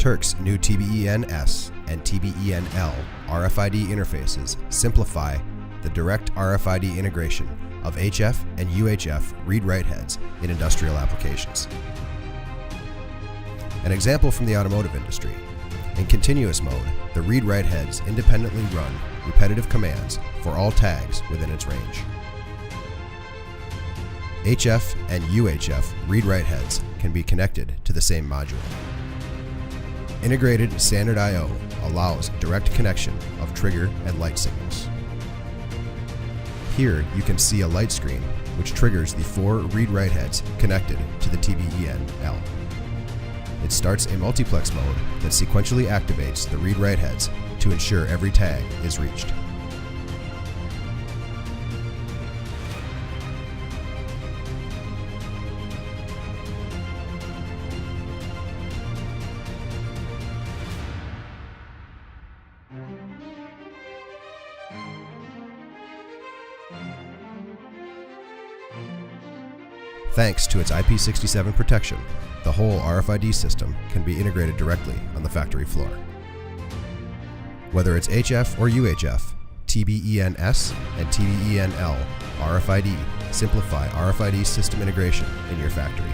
Turck's new TBEN-S and TBEN-L RFID interfaces simplify the direct RFID integration of HF and UHF read-write heads in industrial applications. An example from the automotive industry. In continuous mode, the read-write heads independently run repetitive commands for all tags within its range. HF and UHF read-write heads can be connected to the same module. Integrated standard I/O allows direct connection of trigger and light signals. Here you can see a light screen which triggers the 4 read-write heads connected to the TBEN-L. It starts a multiplex mode that sequentially activates the read-write heads to ensure every tag is reached. Thanks to its IP67 protection, the whole RFID system can be integrated directly on the factory floor. Whether it's HF or UHF, TBEN-S and TBEN-L RFID simplify RFID system integration in your factory.